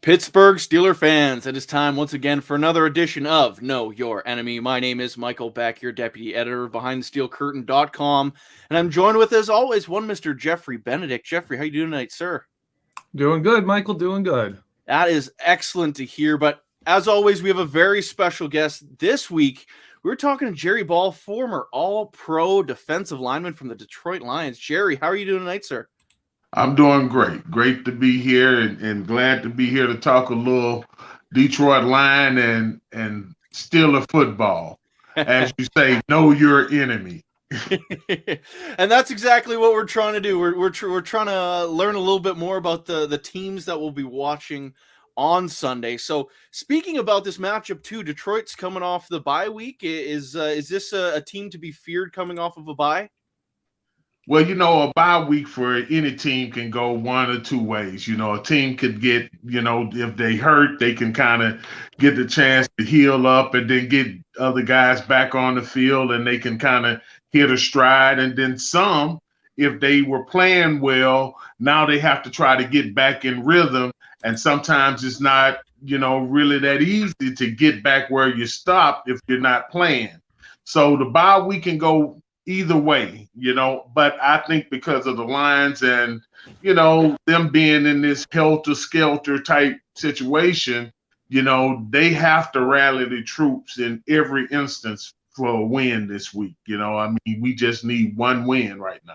Pittsburgh Steeler fans, it is time once again for another edition of Know Your Enemy. My name is Michael Beck, your deputy editor of BehindTheSteelCurtain.com, and I'm joined with, as always, one Mr. Geoffrey Benedict. Geoffrey, how you doing tonight, sir? Doing good, Michael, doing good. That is excellent to hear, but as always, we have a very special guest this week. We're talking to Jerry Ball, former All-Pro defensive lineman from the Detroit Lions. Jerry, how are you doing tonight, sir? I'm doing great. Great to be here and glad to be here to talk a little Detroit Lion and Steeler football. As you say, know your enemy. And that's exactly what we're trying to do. We're trying to learn a little bit more about the teams that we'll be watching on Sunday. So speaking about this matchup too, Detroit's coming off the bye week. Is this a team to be feared coming off of a bye? Well, a bye week for any team can go one or two ways. A team could get, if they hurt, they can kind of get the chance to heal up and then get other guys back on the field and they can kind of hit a stride. And then some, if they were playing well, now they have to try to get back in rhythm. And sometimes it's not, really that easy to get back where you stopped if you're not playing. So the bye week can go either way, but I think because of the Lions and, them being in this helter-skelter type situation, they have to rally the troops in every instance for a win this week. We just need one win right now.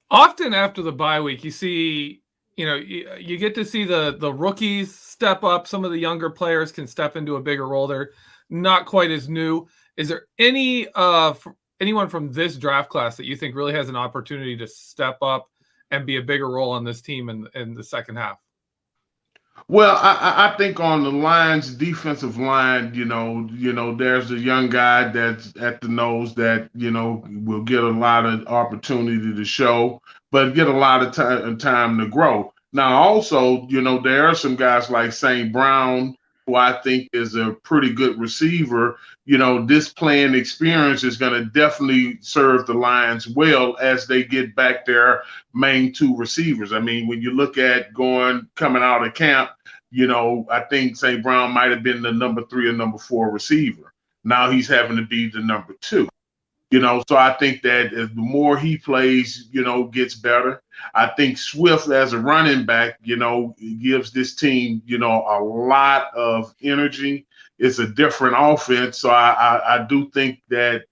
Often after the bye week, you see, you get to see the rookies step up. Some of the younger players can step into a bigger role. They're not quite as new. Is there anyone from this draft class that you think really has an opportunity to step up and be a bigger role on this team in the second half? Well, I think on the Lions defensive line, there's a young guy that's at the nose that, will get a lot of opportunity to show, but get a lot of time to grow. Now, also, there are some guys like St. Brown, who I think is a pretty good receiver. This playing experience is going to definitely serve the Lions well as they get back their main two receivers. I mean, when you look at coming out of camp, I think St. Brown might have been the number 3 or number 4 receiver. Now he's having to be the number 2. So I think that as the more he plays, gets better. I think Swift as a running back, gives this team, a lot of energy. It's a different offense. So I do think that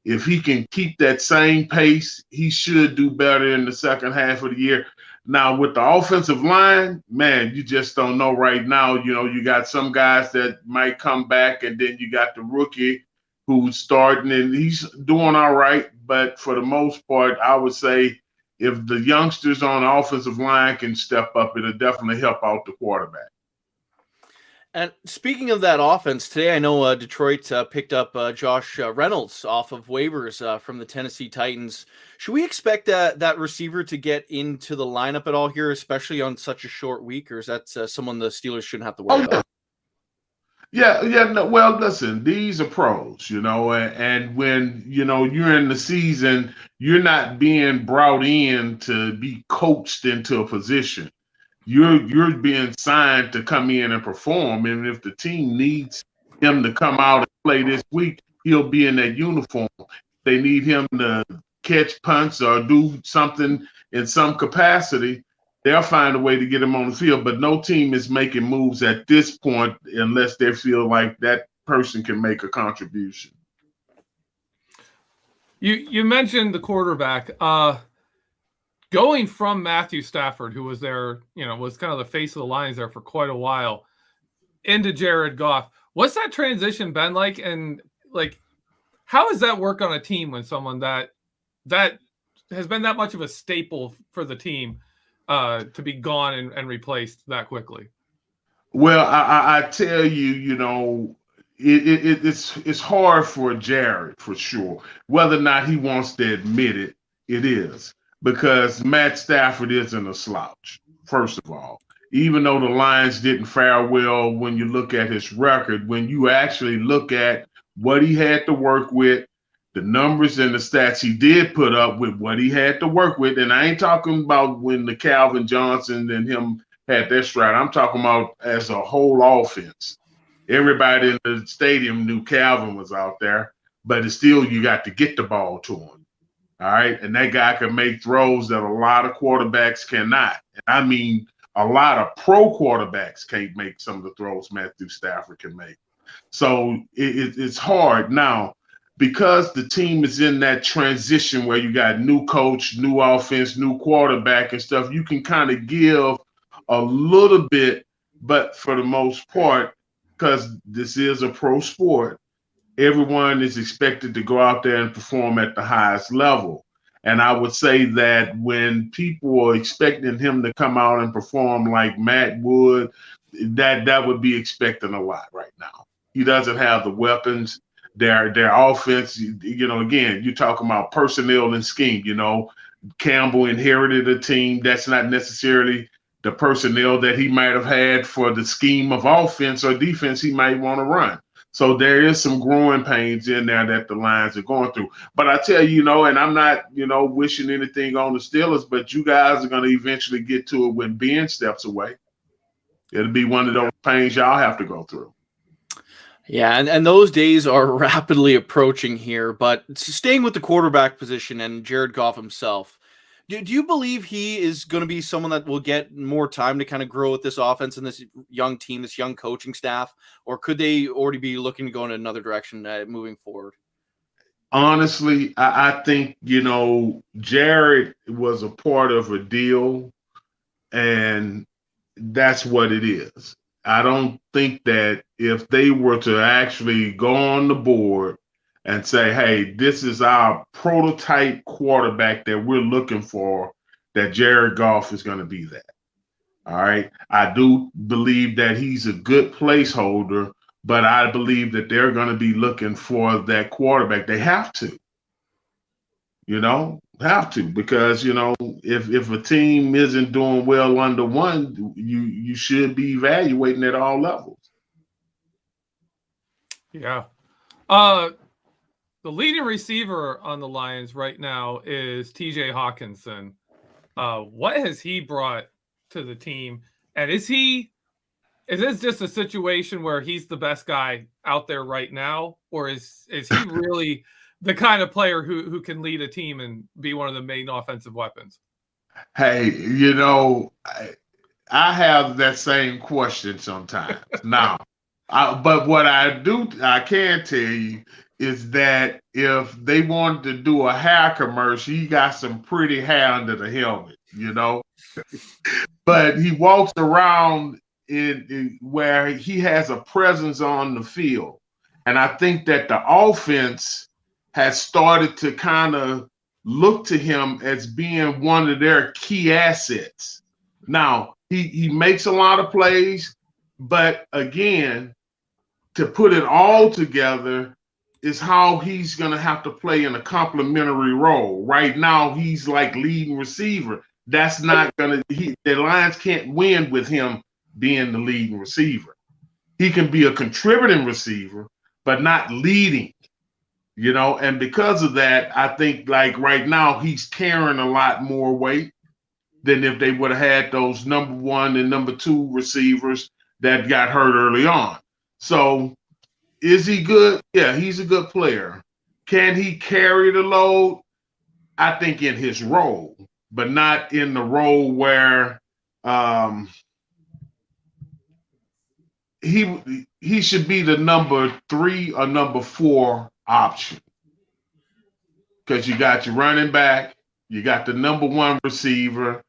if he can keep that same pace, he should do better in the second half of the year. Now, with the offensive line, man, you just don't know right now. You got some guys that might come back, and then you got the rookie who's starting, and he's doing all right. But for the most part, I would say if the youngsters on the offensive line can step up, it'll definitely help out the quarterback. And speaking of that offense, today I know Detroit picked up Josh Reynolds off of waivers from the Tennessee Titans. Should we expect that receiver to get into the lineup at all here, especially on such a short week, or is that someone the Steelers shouldn't have to worry about? Yeah. No, well, listen, these are pros, and when, you're in the season, you're not being brought in to be coached into a position. You're being signed to come in and perform. And if the team needs him to come out and play this week, he'll be in that uniform. If they need him to catch punts or do something in some capacity, they'll find a way to get him on the field, but no team is making moves at this point unless they feel like that person can make a contribution. You mentioned the quarterback. Going from Matthew Stafford, who was there, was kind of the face of the Lions there for quite a while, into Jared Goff. What's that transition been like? And how does that work on a team when someone that has been that much of a staple for the team to be gone and replaced that quickly? Well, I tell you, it's hard for Jared for sure. Whether or not he wants to admit it, it is, because Matt Stafford isn't a slouch. First of all, even though the Lions didn't fare well when you look at his record, when you actually look at what he had to work with, the numbers and the stats he did put up with what he had to work with. And I ain't talking about when the Calvin Johnson and him had their stride. I'm talking about as a whole offense. Everybody in the stadium knew Calvin was out there, but it's still you got to get the ball to him. All right. And that guy can make throws that a lot of quarterbacks cannot. And I mean, a lot of pro quarterbacks can't make some of the throws Matthew Stafford can make. So it's hard now because the team is in that transition where you got new coach, new offense, new quarterback and stuff. You can kind of give a little bit, but for the most part, because this is a pro sport, everyone is expected to go out there and perform at the highest level. And I would say that when people are expecting him to come out and perform like Matt would, that would be expecting a lot right now. He doesn't have the weapons. Their offense, again, you're talking about personnel and scheme. Campbell inherited a team that's not necessarily the personnel that he might have had for the scheme of offense or defense he might want to run. So there is some growing pains in there that the Lions are going through. But I tell you, and I'm not, wishing anything on the Steelers, but you guys are going to eventually get to it when Ben steps away. It'll be one of those pains y'all have to go through. Yeah, and those days are rapidly approaching here. But staying with the quarterback position and Jared Goff himself, do you believe he is going to be someone that will get more time to kind of grow with this offense and this young team, this young coaching staff? Or could they already be looking to go in another direction moving forward? Honestly, I think, Jared was a part of a deal, and that's what it is. I don't think that if they were to actually go on the board and say, hey, this is our prototype quarterback that we're looking for, that Jared Goff is going to be that. All right. I do believe that he's a good placeholder, but I believe that they're going to be looking for that quarterback. They have to, because, if a team isn't doing well under one, you should be evaluating at all levels. Yeah. The leading receiver on the Lions right now is TJ Hawkinson. What has he brought to the team? And is this just a situation where he's the best guy out there right now? Or is he really the kind of player who can lead a team and be one of the main offensive weapons? Hey, I have that same question sometimes. Now, but what I can tell you is that if they wanted to do a hair commercial, he got some pretty hair under the helmet, But he walks around in where he has a presence on the field. And I think that the offense has started to kind of look to him as being one of their key assets. Now, he makes a lot of plays, but again, to put it all together is how he's going to have to play in a complementary role. Right now, he's like leading receiver. That's not going to – the Lions can't win with him being the leading receiver. He can be a contributing receiver, but not leading, And because of that, I think like right now he's carrying a lot more weight than if they would have had those number one and number two receivers that got hurt early on. So is he good? Yeah, he's a good player. Can he carry the load? I think in his role, but not in the role where he should be the number 3 or number 4 option. Because you got your running back, you got the number 1 receiver,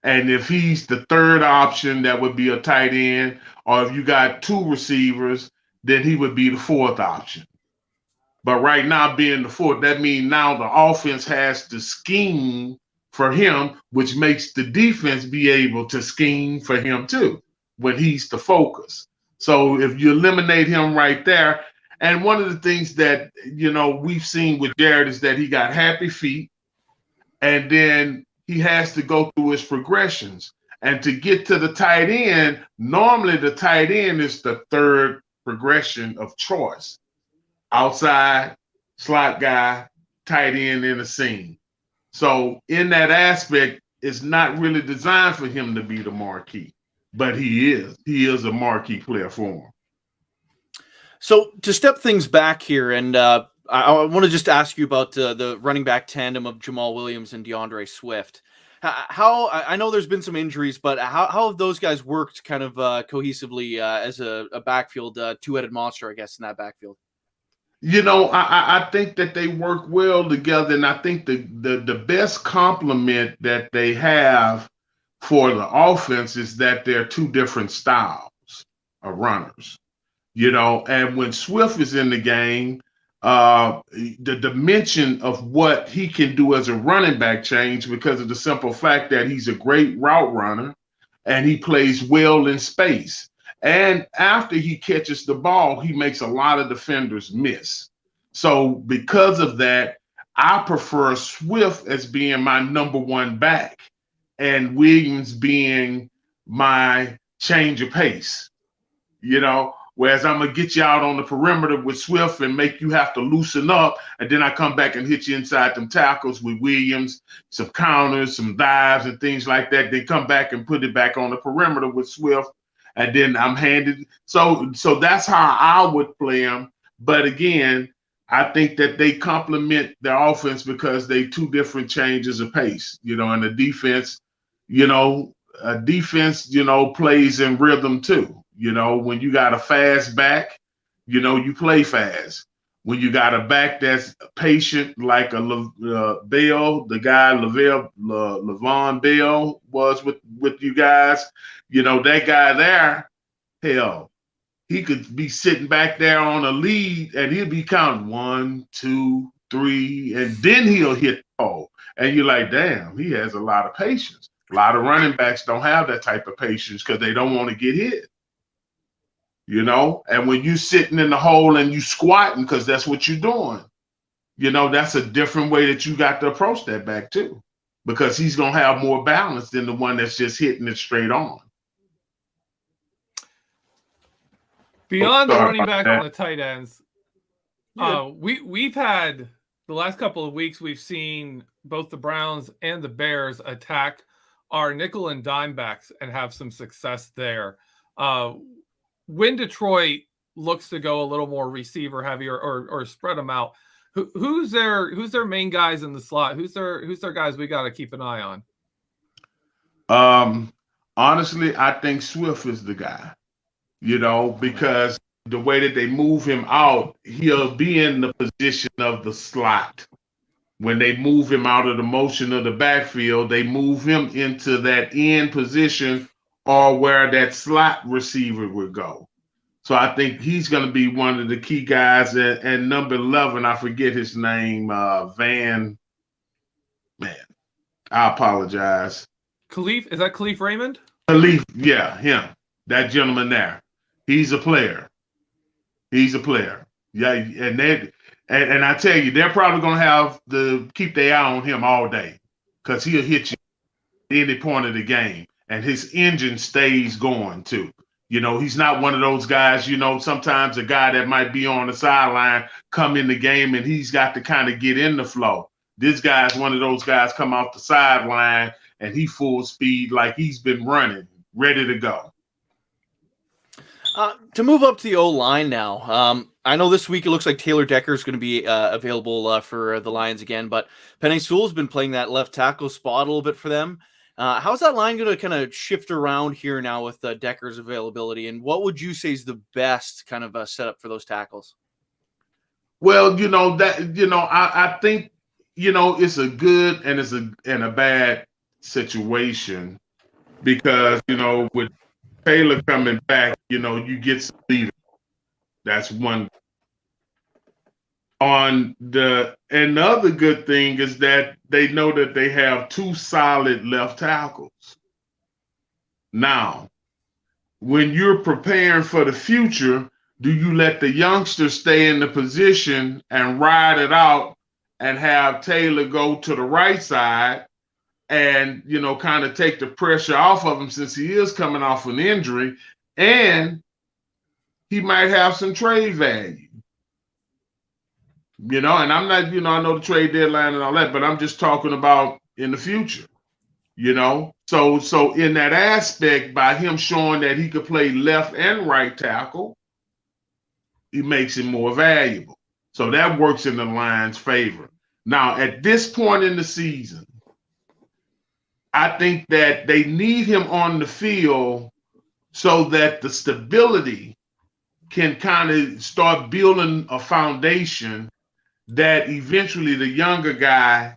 and if he's the 3rd option, that would be a tight end, or if you got 2 receivers, then he would be the 4th option. But right now, being the 4th, that means now the offense has to scheme for him, which makes the defense be able to scheme for him too, when he's the focus. So if you eliminate him right there, and one of the things that, we've seen with Jared is that he got happy feet, and then he has to go through his progressions. And to get to the tight end, normally the tight end is the 3rd progression of choice. Outside, slot guy, tight end in the seam. So in that aspect, it's not really designed for him to be the marquee. but he is a marquee player for him. So to step things back here, and I want to just ask you about the running back tandem of Jamal Williams and Deandre Swift. How I know there's been some injuries, but how have those guys worked kind of cohesively as a backfield two-headed monster, I guess, in that backfield? I think that they work well together, and I think the best compliment that they have for the offense is that they're two different styles of runners. And when Swift is in the game, the dimension of what he can do as a running back changed because of the simple fact that he's a great route runner and he plays well in space. And after he catches the ball, he makes a lot of defenders miss. So because of that, I prefer Swift as being my number one back and Williams being my change of pace, whereas I'm going to get you out on the perimeter with Swift and make you have to loosen up. And then I come back and hit you inside them tackles with Williams, some counters, some dives and things like that. Then come back and put it back on the perimeter with Swift. And then I'm handed. So that's how I would play them. But again, I think that they complement their offense because they two different changes of pace, and the defense, a defense, plays in rhythm too. When you got a fast back, you play fast. When you got a back that's patient, like a Bell, the guy Levon Bell was with you guys, that guy there, hell, he could be sitting back there on a lead and he'll be counting 1, 2, 3, and then he'll hit the ball. And you're like, damn, he has a lot of patience. A lot of running backs don't have that type of patience because they don't want to get hit. And when you sitting in the hole and you squatting, because that's what you're doing, that's a different way that you got to approach that back too, because he's going to have more balance than the one that's just hitting it straight on. Beyond the running back on the tight ends, we've had the last couple of weeks, we've seen both the Browns and the Bears attack our nickel and dime backs and have some success there. When Detroit looks to go a little more receiver heavy or spread them out, who's their main guys in the slot? Who's their guys we got to keep an eye on? Honestly, I think Swift is the guy, because the way that they move him out, he'll be in the position of the slot. When they move him out of the motion of the backfield, they move him into that end position or where that slot receiver would go. So I think he's going to be one of the key guys. And number 11, I forget his name, man, I apologize. Khalif, is that Khalif Raymond? Khalif, yeah, him. That gentleman there. He's a player. Yeah, and I tell you, they're probably going to have to keep their eye on him all day because he'll hit you at any point of the game. And his engine stays going too. He's not one of those guys, sometimes a guy that might be on the sideline come in the game and he's got to kind of get in the flow. This guy's one of those guys come off the sideline and he full speed like he's been running, ready to go. To move up to the O-line now, I know this week it looks like Taylor Decker is going to be available for the Lions again, but Penei Sewell's been playing that left tackle spot a little bit for them. How's that line going to kind of shift around here now with Decker's availability? And what would you say is the best kind of setup for those tackles? Well, I think, it's a good and a bad situation because, with Taylor coming back, you get some leader. That's one. And the other good thing is that they know that they have two solid left tackles. Now, when you're preparing for the future, do you let the youngster stay in the position and ride it out and have Taylor go to the right side and, kind of take the pressure off of him since he is coming off an injury and he might have some trade value? And I'm not, I know the trade deadline and all that, but I'm just talking about in the future. So in that aspect, by him showing that he could play left and right tackle, it makes him more valuable. So that works in the Lions' favor. Now, at this point in the season, I think that they need him on the field so that the stability can kind of start building a foundation that eventually the younger guy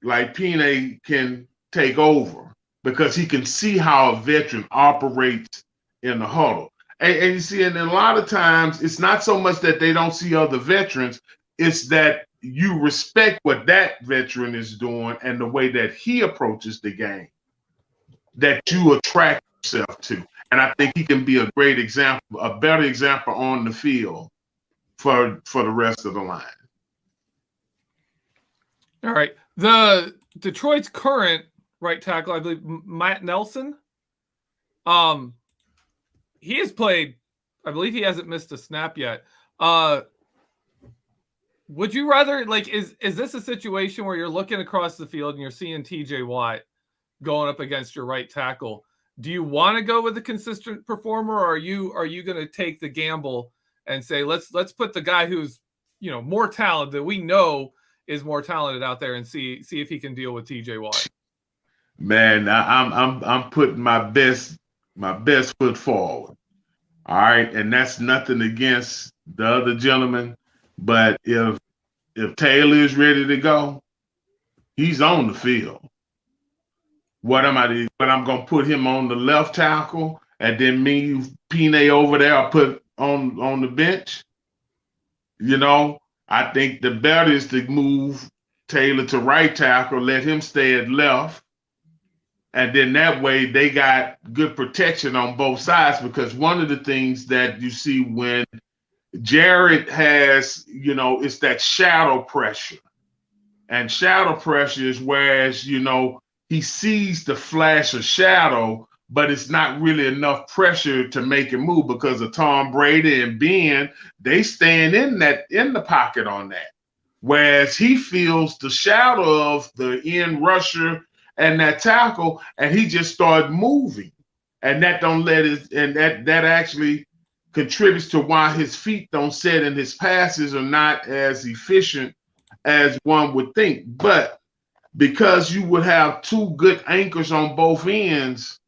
like Pine can take over, because he can see how a veteran operates in the huddle. And you see, and a lot of times it's not so much that they don't see other veterans, it's that you respect what that veteran is doing and the way that he approaches the game, that you attract yourself to. And I think he can be a great example, a better example on the field for the rest of the line. All right. The Detroit's current right tackle, I believe, Matt Nelson. He has played, I believe he hasn't missed a snap yet. Would you rather, like, is this a situation where you're looking across the field and you're seeing TJ Watt going up against your right tackle? Do you want to go with a consistent performer, or are you going to take the gamble and say, let's put the guy who's, more talented, we know is more talented out there, and see if he can deal with TJ Watt? Man, I'm putting my best foot forward. All right, and that's nothing against the other gentleman, but if Taylor is ready to go, he's on the field. What I'm gonna put him on the left tackle, and then me, Pine over there, I'll put on the bench. I think the better is to move Taylor to right tackle, let him stay at left, and then that way they got good protection on both sides. Because one of the things that you see when Jared has, it's that shadow pressure. And shadow pressure is whereas, he sees the flash of shadow, but it's not really enough pressure to make it move, because of Tom Brady and Ben, they stand in the pocket on that. Whereas he feels the shadow of the end rusher and that tackle, and he just started moving. And that don't let it, and that actually contributes to why his feet don't set and his passes are not as efficient as one would think. But because you would have two good anchors on both ends,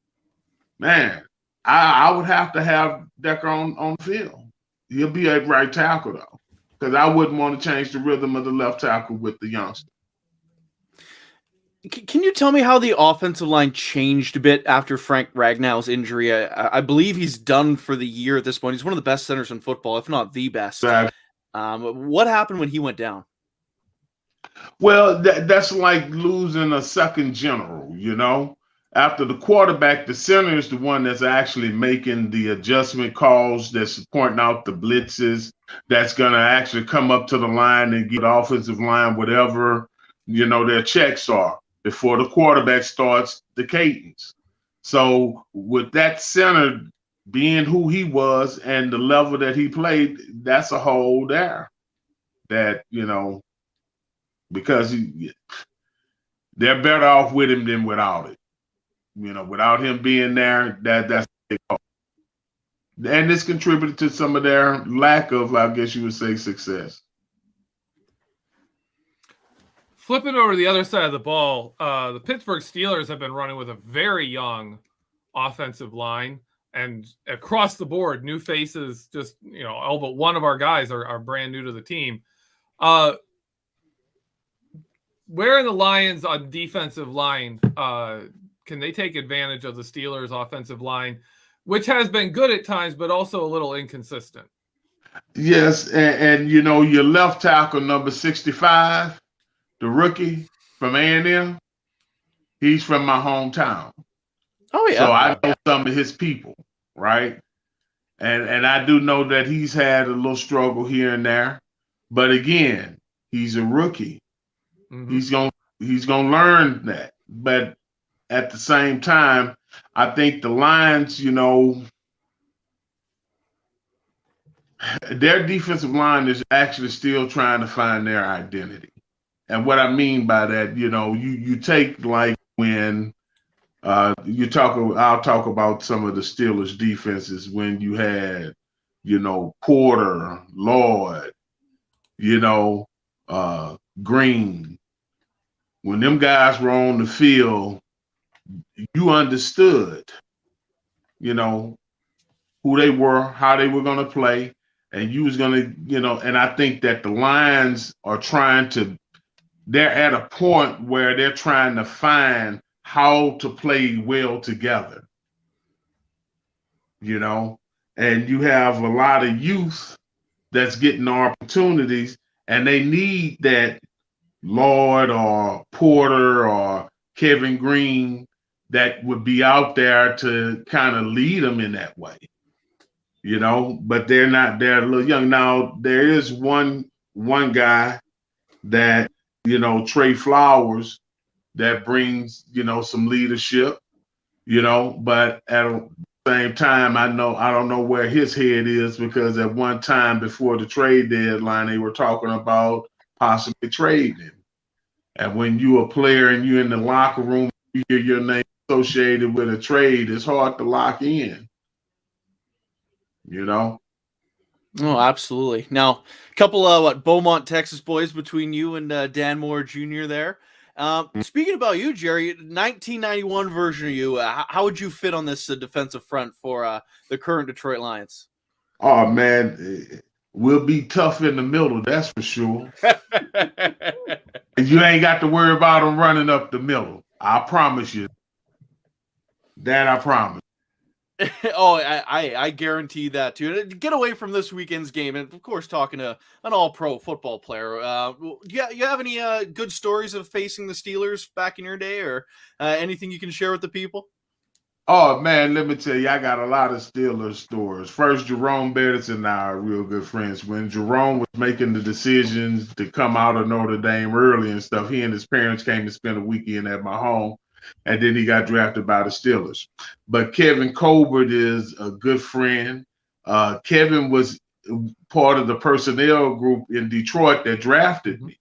man, I would have to have Decker on the field. He'll be a right tackle, though, because I wouldn't want to change the rhythm of the left tackle with the youngster. Can you tell me how the offensive line changed a bit after Frank Ragnow's injury? I believe he's done for the year at this point. He's one of the best centers in football, if not the best. What happened when he went down? Well, that's like losing a second general, After the quarterback, the center is the one that's actually making the adjustment calls, that's pointing out the blitzes, that's going to actually come up to the line and get the offensive line whatever, their checks are before the quarterback starts the cadence. So with that center being who he was and the level that he played, that's a hole there that, because they're better off with him than without it. Without him being there, that's a big hole. And this contributed to some of their lack of, I guess you would say, success. Flipping over to the other side of the ball, the Pittsburgh Steelers have been running with a very young offensive line, and across the board, new faces. Just all but one of our guys are brand new to the team. Where are the Lions on defensive line? Can they take advantage of the Steelers' offensive line, which has been good at times, but also a little inconsistent? Yes, and your left tackle, number 65, the rookie from A&M, he's from my hometown. Oh, yeah. So I know some of his people, right? And I do know that he's had a little struggle here and there. But again, he's a rookie. Mm-hmm. He's gonna learn that. But at the same time, I think the Lions, their defensive line is actually still trying to find their identity. And what I mean by that, you take like when I'll talk about some of the Steelers defenses when you had, Porter, Lloyd, Green. When them guys were on the field, you understood, who they were, how they were going to play, and you was going to, and I think that the Lions are they're at a point where they're trying to find how to play well together, and you have a lot of youth that's getting opportunities, and they need that Lloyd or Porter or Kevin Green that would be out there to kind of lead them in that way, but they're a little young. Now, there is one guy that, Trey Flowers, that brings, some leadership, but at the same time, I don't know where his head is, because at one time before the trade deadline, they were talking about possibly trading him. And when you're a player and you're in the locker room, you hear your name associated with a trade, it's hard to lock in, Oh, absolutely. Now, a couple of Beaumont, Texas boys between you and Dan Moore Jr. there. Speaking about you, Jerry, 1991 version of you, how would you fit on this defensive front for the current Detroit Lions? Oh, man, we'll be tough in the middle, that's for sure. You ain't got to worry about them running up the middle. I promise you. That I promise. Oh, I guarantee that too. Get away from this weekend's game, and of course, talking to an all-pro football player. You have any good stories of facing the Steelers back in your day, or anything you can share with the people? Oh, man, let me tell you, I got a lot of Steelers stories. First, Jerome Bettis and I are real good friends. When Jerome was making the decisions to come out of Notre Dame early and stuff, he and his parents came to spend a weekend at my home, and then he got drafted by the Steelers. But Kevin Colbert is a good friend. Kevin was part of the personnel group in Detroit that drafted me.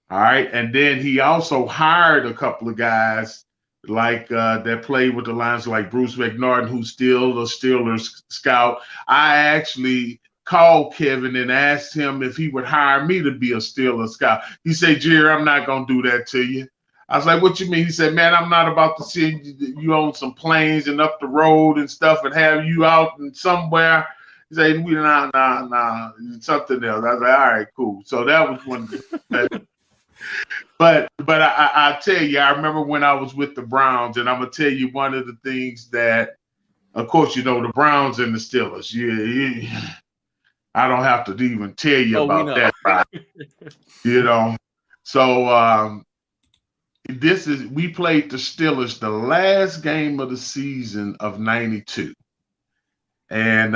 All right. And then he also hired a couple of guys like that played with the Lions, like Bruce McNaughton, who's still a Steelers scout. I actually called Kevin and asked him if he would hire me to be a Steelers scout. He said, Jerry, I'm not going to do that to you. I was like, what you mean? He said, man, I'm not about to see you on some planes and up the road and stuff and have you out and somewhere. He said, nah, something else. I was like, all right, cool. So that was one. But I tell you, I remember when I was with the Browns, and I'm going to tell you one of the things that, of course, the Browns and the Steelers. Yeah, I don't have to even tell you about that. Right? So we played the Steelers the last game of the season of '92, and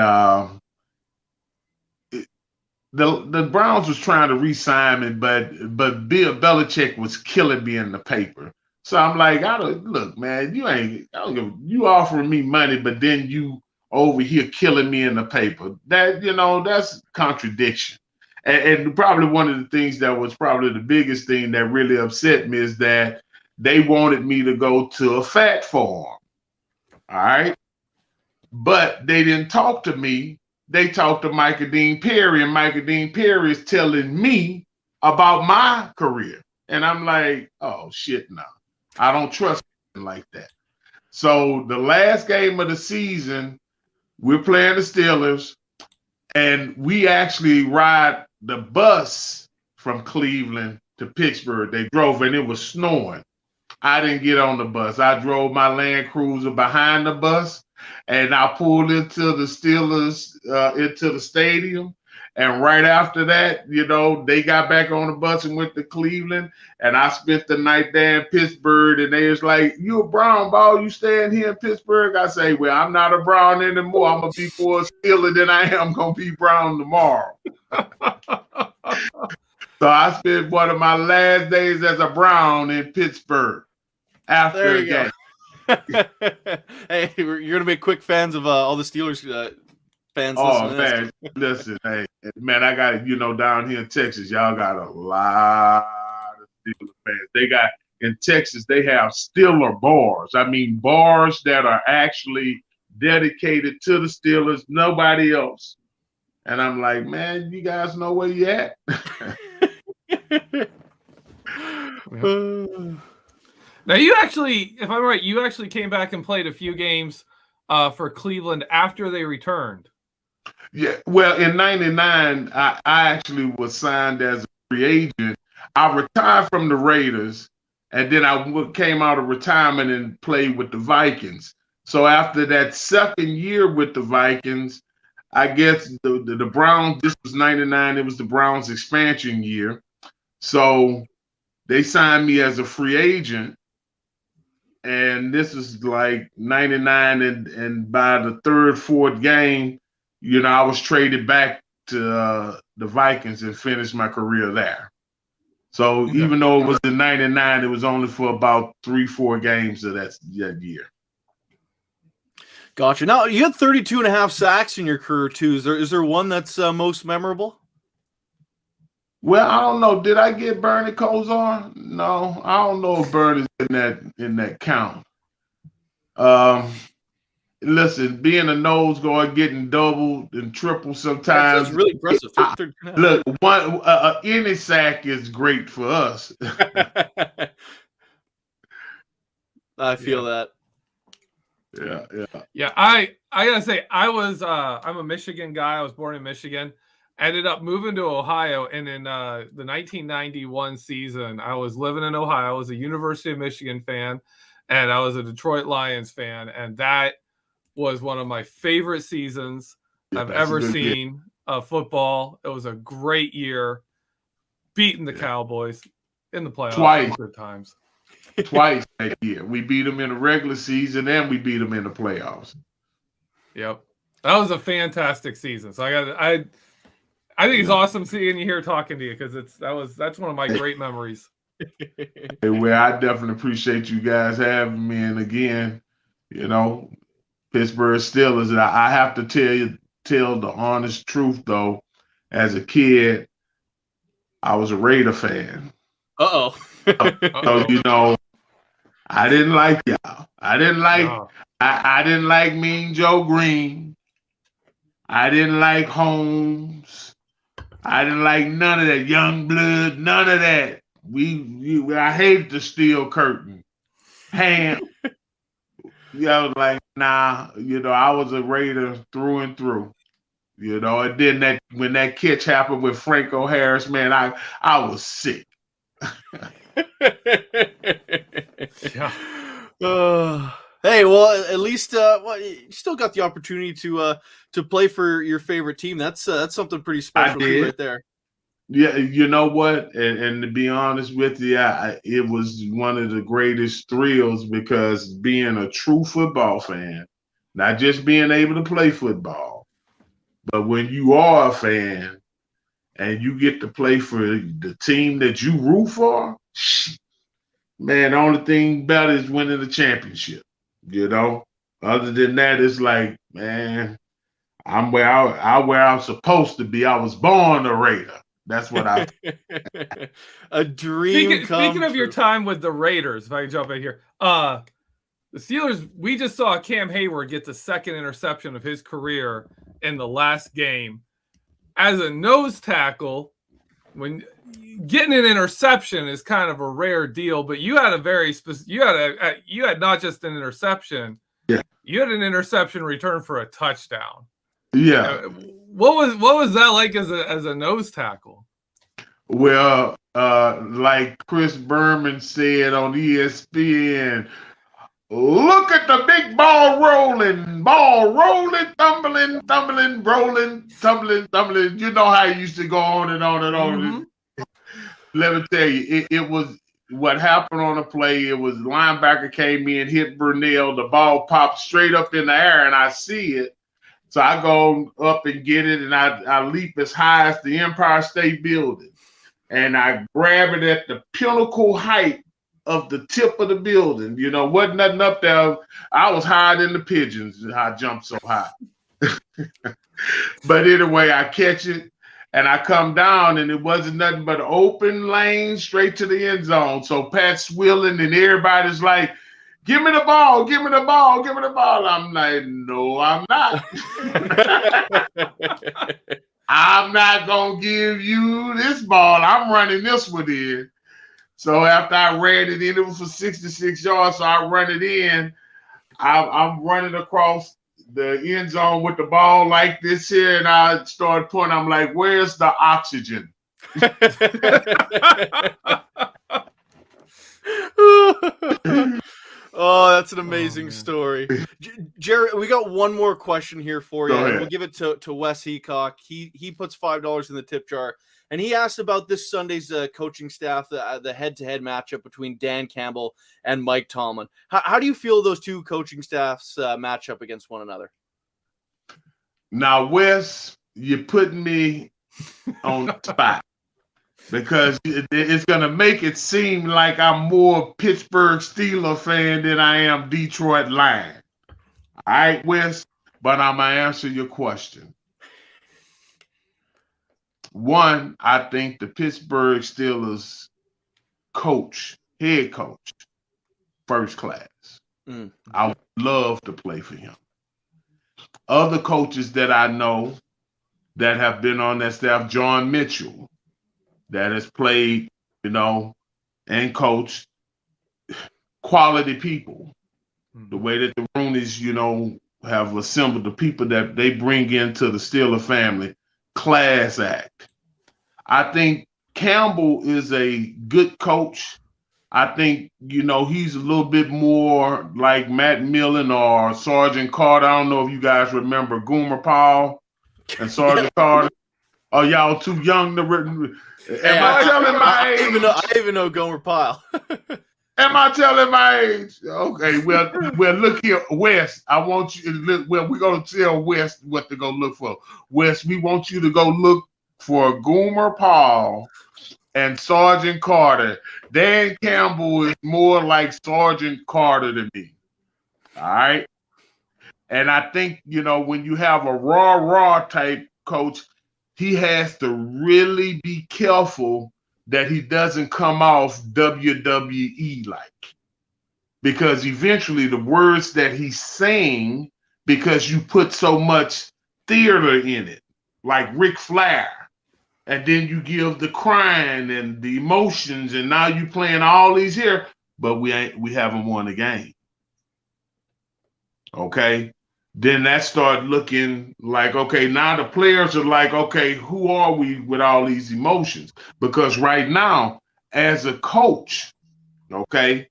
the Browns was trying to re-sign me, but Bill Belichick was killing me in the paper. So I'm like, look, man, you offering me money, but then you over here killing me in the paper. That that's contradiction. And probably one of the things that was probably the biggest thing that really upset me is that they wanted me to go to a fat farm. All right. But they didn't talk to me. They talked to Micah Dean Perry, and Micah Dean Perry is telling me about my career. And I'm like, oh, shit, no. I don't trust him like that. So the last game of the season, we're playing the Steelers, and we actually ride the bus from Cleveland to Pittsburgh. They drove, and it was snowing. I didn't get on the bus. I drove my Land Cruiser behind the bus, and I pulled into the Steelers, into the stadium. And right after that, they got back on the bus and went to Cleveland. And I spent the night there in Pittsburgh. And they was like, you a Brown ball? You staying here in Pittsburgh? I say, well, I'm not a Brown anymore. I'm going to be more Steeler than I am going to be Brown tomorrow. So I spent one of my last days as a Brown in Pittsburgh after a game. Hey, you're going to make quick fans of all the Steelers fans. Oh, man. Listen, hey, man, I got, down here in Texas, y'all got a lot of Steelers fans. in Texas, they have Steeler bars. I mean, bars that are actually dedicated to the Steelers, nobody else. And I'm like, man, you guys know where you at? Now, you actually, if I'm right, you actually came back and played a few games for Cleveland after they returned. Yeah, well, in '99, I actually was signed as a free agent. I retired from the Raiders, and then I came out of retirement and played with the Vikings. So after that second year with the Vikings, I guess the Browns, this was '99, it was the Browns expansion year. So they signed me as a free agent. And this is like '99, and by the third, fourth game, I was traded back to the Vikings and finished my career there. So even though it was in '99, it was only for about 3-4 games of that year. Gotcha. Now, you had 32 and a half sacks in your career, too. Is there one that's most memorable? Well, I don't know. Did I get Bernie Kosar? No, I don't know if Bernie's in that count. Listen, being a nose guard, getting doubled and triple sometimes. That's really impressive. Look, any sack is great for us. I feel that. Yeah. I gotta say, I'm a Michigan guy. I was born in Michigan. Ended up moving to Ohio, and in the 1991 season, I was living in Ohio. I was a University of Michigan fan, and I was a Detroit Lions fan, and that was one of my favorite seasons I've ever seen of football. It was a great year, beating the Cowboys in the playoffs. Twice. Good times. Twice that year. We beat them in the regular season, and we beat them in the playoffs. Yep. That was a fantastic season. So I think it's awesome seeing you here talking to you, because that's one of my great memories. Well, I definitely appreciate you guys having me. And again, Pittsburgh Steelers. I have to tell the honest truth though. As a kid, I was a Raider fan. Uh-oh. So I didn't like y'all. I didn't like Mean Joe Green. I didn't like Holmes. I didn't like none of that young blood, none of that. I hated the steel curtain. Ham. I was like, nah, I was a Raider through and through. And then when that catch happened with Franco Harris, man, I was sick. Yeah. Hey, well, at least you still got the opportunity to play for your favorite team. That's something pretty special right there. Yeah, you know what? And to be honest with you, it was one of the greatest thrills, because being a true football fan, not just being able to play football, but when you are a fan and you get to play for the team that you root for, man, the only thing better is winning the championship. Other than that, it's like, man, I'm where I'm supposed to be. I was born a Raider. That's what I. A dream. Speaking of your time with the Raiders, if I can jump in here, the Steelers. We just saw Cam Hayward get the second interception of his career in the last game. As a nose tackle, when getting an interception is kind of a rare deal, but you had you had not just an interception. Yeah. You had an interception return for a touchdown. Yeah. What was that like as a nose tackle? Well, like Chris Berman said on ESPN, look at the big ball rolling, tumbling, rolling, tumbling. You know how it used to go on and on and on. Mm-hmm. Let me tell you, it was what happened on the play. It was linebacker came in, hit Burnell, the ball popped straight up in the air, and I see it. So I go up and get it, and I leap as high as the Empire State Building. And I grab it at the pinnacle height of the tip of the building. Wasn't nothing up there. I was higher than the pigeons. I jumped so high. But anyway, I catch it, And I come down, and it wasn't nothing but open lane straight to the end zone. So Pat's willing, and everybody's like, give me the ball, give me the ball, give me the ball. I'm like, no, I'm not. I'm not going to give you this ball. I'm running this one in. So after I ran it in, it was for 66 yards, so I run it in. I'm running across the end zone with the ball like this here, and I started pointing. I'm like, where's the oxygen? Oh, that's an amazing story. Jared, we got one more question here for you. And we'll give it to Wes Heacock. He puts $5 in the tip jar, and he asked about this Sunday's coaching staff, the head-to-head matchup between Dan Campbell and Mike Tomlin. How do you feel those two coaching staffs match up against one another? Now, Wes, you're putting me on the spot because it's going to make it seem like I'm more Pittsburgh Steelers fan than I am Detroit Lion. All right, Wes, but I'm going to answer your question. One, I think the Pittsburgh Steelers head coach, first class. I would love to play for him. Other coaches that I know that have been on that staff, John Mitchell, that has played, and coached, quality people. The way that the Rooneys, have assembled the people that they bring into the Steeler family, class act. I think Campbell is a good coach. I think, he's a little bit more like Matt Millen or Sergeant Carter. I don't know if you guys remember Goomer Paul and Sergeant Carter. Oh, y'all too young to Am I telling my age? I even know Gomer Pyle. Am I telling my age? Okay, well, look here, Wes. I want you to look. Well, we're gonna tell Wes what to go look for. Wes, we want you to go look for Goomer Paul and Sergeant Carter. Dan Campbell is more like Sergeant Carter to me. All right. And I think, when you have a raw type coach, he has to really be careful that he doesn't come off WWE like. Because eventually the words that he's saying, because you put so much theater in it, like Ric Flair, and then you give the crying and the emotions, and now you playing all these here, but we haven't won a game. Okay? Then that started looking like, okay, now the players are like, okay, who are we with all these emotions? Because right now, as a coach, okay,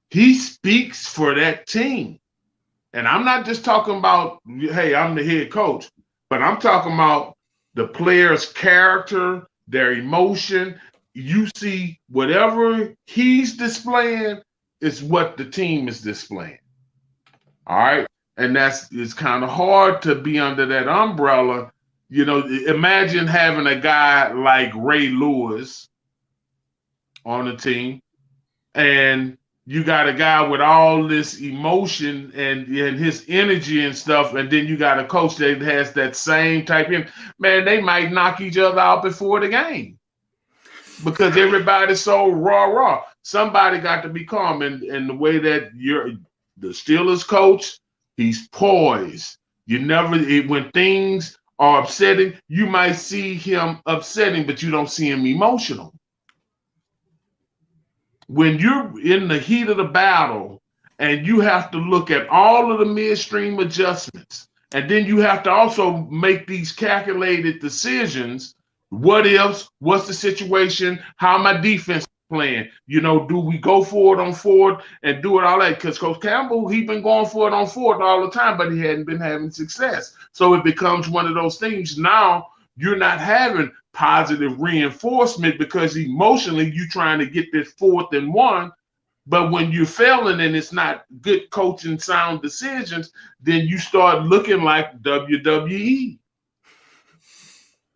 he speaks for that team. And I'm not just talking about, hey, I'm the head coach, but I'm talking about the player's character, their emotion. You see, whatever he's displaying is what the team is displaying. All right. And it's kind of hard to be under that umbrella. Imagine having a guy like Ray Lewis on the team, and you got a guy with all this emotion and his energy and stuff, and then you got a coach that has that same type of, man, they might knock each other out before the game because everybody's so raw. Somebody got to be calm, and the way that the Steelers coach, he's poised. When things are upsetting, you might see him upsetting, but you don't see him emotional. When you're in the heat of the battle and you have to look at all of the midstream adjustments, and then you have to also make these calculated decisions. What ifs? What's the situation? How my defense playing? Do we go for it on fourth and do it all that? Because Coach Campbell, he's been going for it on fourth all the time, but he hadn't been having success. So it becomes one of those things. Now you're not having positive reinforcement because emotionally you're trying to get this 4th and 1. But when you're failing and it's not good coaching, sound decisions, then you start looking like WWE.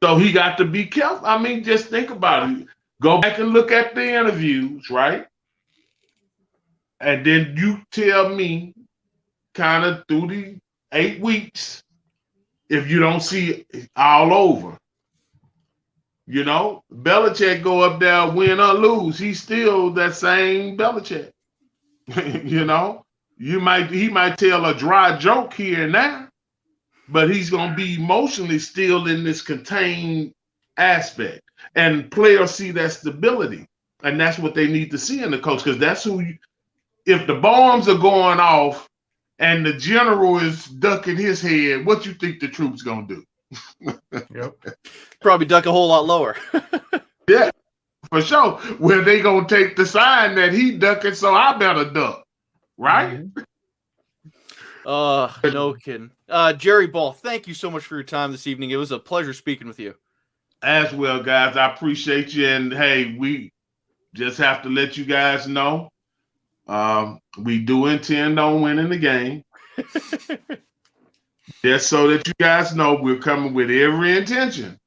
So he got to be careful. I mean, just think about it. Go back and look at the interviews, right? And then you tell me kind of through the 8 weeks if you don't see it all over. You know, Belichick go up there, win or lose, he's still that same Belichick. You know, he might tell a dry joke here and there, but he's gonna be emotionally still in this contained aspect. And players see that stability, and that's what they need to see in the coach, because that's who. If the bombs are going off and the general is ducking his head, what you think the troops gonna do? Yep. Probably duck a whole lot lower. Yeah, for sure. Well, they gonna take the sign that he ducking, so I better duck, right? No kidding. Jerry Ball, thank you so much for your time this evening. It was a pleasure speaking with you. As well, guys. I appreciate you, and hey, we just have to let you guys know, we do intend on winning the game. Just so that you guys know, we're coming with every intention.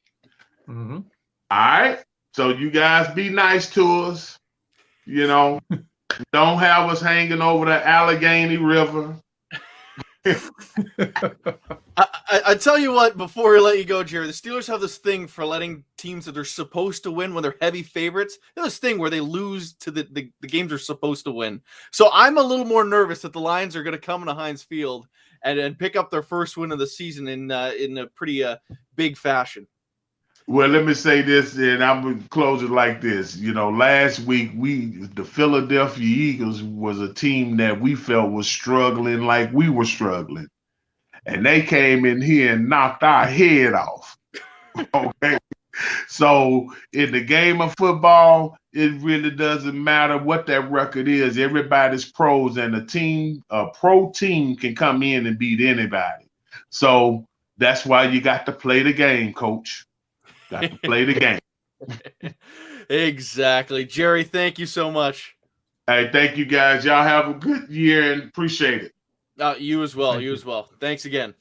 Mm-hmm. All right. So you guys be nice to us. You know, don't have us hanging over the Allegheny River. I tell you what, before we let you go, Jerry, the Steelers have this thing for letting teams that they're supposed to win when they're heavy favorites. They have this thing where they lose to the games they're supposed to win. So I'm a little more nervous that the Lions are going to come into Heinz Field and pick up their first win of the season in a pretty big fashion. Well, let me say this, and I'm going to close it like this. You know, last week, the Philadelphia Eagles was a team that we felt was struggling like we were struggling. And they came in here and knocked our head off. Okay? So in the game of football, it really doesn't matter what that record is. Everybody's pros, and a pro team can come in and beat anybody. So that's why you got to play the game, coach. Got to play the game. Exactly. Jerry, thank you so much. Hey, thank you, guys. Y'all have a good year and appreciate it. You as well. You as well. Thanks again.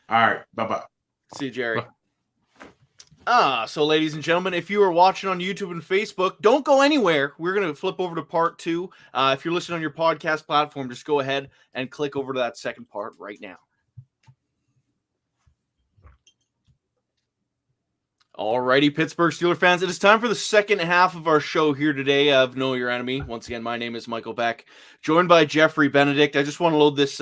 All right. Bye-bye. See you, Jerry. Bye. So ladies and gentlemen, if you are watching on YouTube and Facebook, don't go anywhere. We're going to flip over to part 2. If you're listening on your podcast platform, just go ahead and click over to that second part right now. Alrighty, Pittsburgh Steelers fans, it is time for the second half of our show here today of Know Your Enemy. Once again, my name is Michael Beck, joined by Geoffrey, Benedict. I just want to load this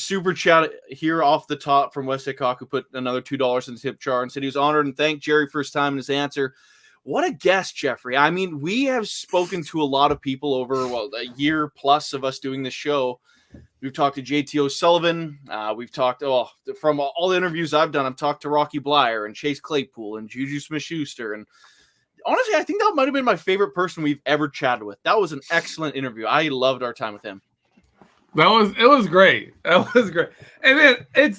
super chat here off the top from West Hickok, who put another $2 in the tip jar and said he was honored and thanked Jerry for his time and his answer. What a guest, Geoffrey. I mean, we have spoken to a lot of people over a year plus of us doing this show. We've talked to JT O'Sullivan. We've talked, from all the interviews I've done, I've talked to Rocky Blyer and Chase Claypool and Juju Smith-Schuster. And honestly, I think that might have been my favorite person we've ever chatted with. That was an excellent interview. I loved our time with him. It was great. That was great. And then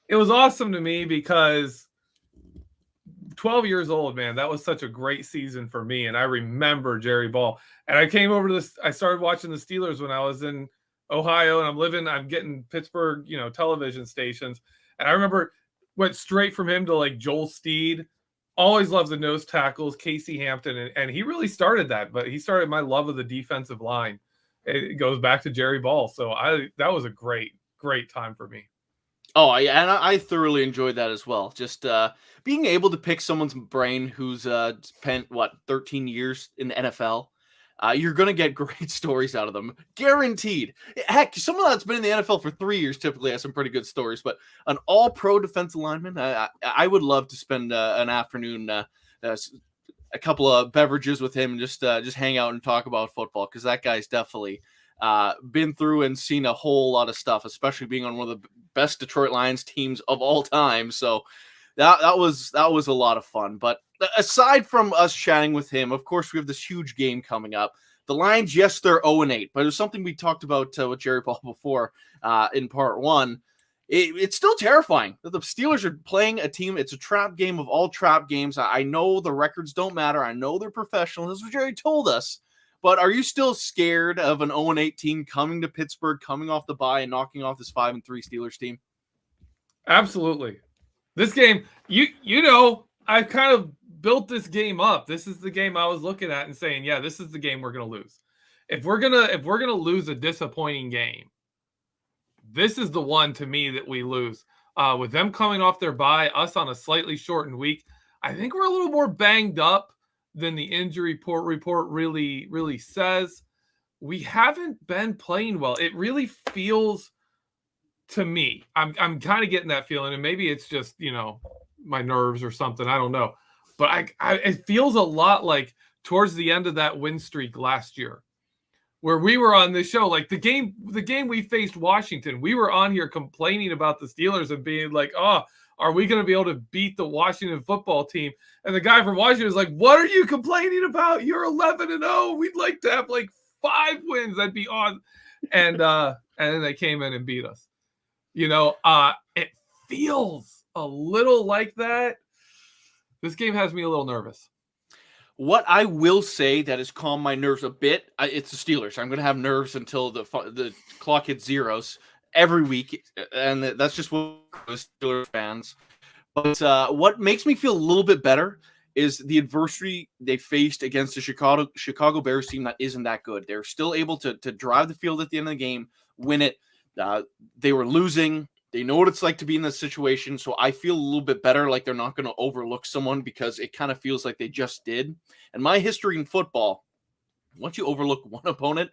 it was awesome to me because 12 years old, man, that was such a great season for me. And I remember Jerry Ball. And I came over to this, I started watching the Steelers when I was in Ohio, and I'm getting Pittsburgh, television stations. And I remember went straight from him to like Joel Steed. Always loved the nose tackles, Casey Hampton. And he really started that, but he started my love of the defensive line. It goes back to Jerry Ball. So that was a great, great time for me. Oh, yeah, and I thoroughly enjoyed that as well. Just being able to pick someone's brain who's spent, 13 years in the NFL. You're going to get great stories out of them. Guaranteed. Heck, someone that's been in the NFL for 3 years typically has some pretty good stories, but an all-pro defensive lineman, I would love to spend an afternoon, a couple of beverages with him and just hang out and talk about football, because that guy's definitely been through and seen a whole lot of stuff, especially being on one of the best Detroit Lions teams of all time. So that was a lot of fun. But aside from us chatting with him, of course, we have this huge game coming up. The Lions, yes, they're 0-8, but it was something we talked about with Jerry Paul before in part 1. It's still terrifying that the Steelers are playing a team. It's a trap game of all trap games. I know the records don't matter. I know they're professional. This is what Jerry told us. But are you still scared of an 0-8 team coming to Pittsburgh, coming off the bye and knocking off this 5-3 Steelers team? Absolutely. This game, I've kind of built this game up. This is the game I was looking at and saying, yeah, this is the game we're going to lose. If we're going to lose a disappointing game, this is the one to me that we lose. With them coming off their bye, us on a slightly shortened week, I think we're a little more banged up than the injury report really says. We haven't been playing well. It really feels to me, I'm kind of getting that feeling, and maybe it's just, my nerves or something. I don't know. But it feels a lot like towards the end of that win streak last year, where we were on this show, like the game we faced Washington, we were on here complaining about the Steelers and being like, oh, are we going to be able to beat the Washington football team? And the guy from Washington was like, what are you complaining about? You're 11-0. We'd like to have like 5 wins. That'd be awesome. And then they came in and beat us. It feels a little like that. This game has me a little nervous. What I will say that has calmed my nerves a bit, it's the Steelers. I'm going to have nerves until the clock hits zeros every week, and that's just what Steelers fans. But what makes me feel a little bit better is the adversity they faced against the Chicago Bears team that isn't that good. They're still able to drive the field at the end of the game, win it. They were losing. They know what it's like to be in this situation, so I feel a little bit better, like they're not going to overlook someone, because it kind of feels like they just did. And my history in football, once you overlook one opponent,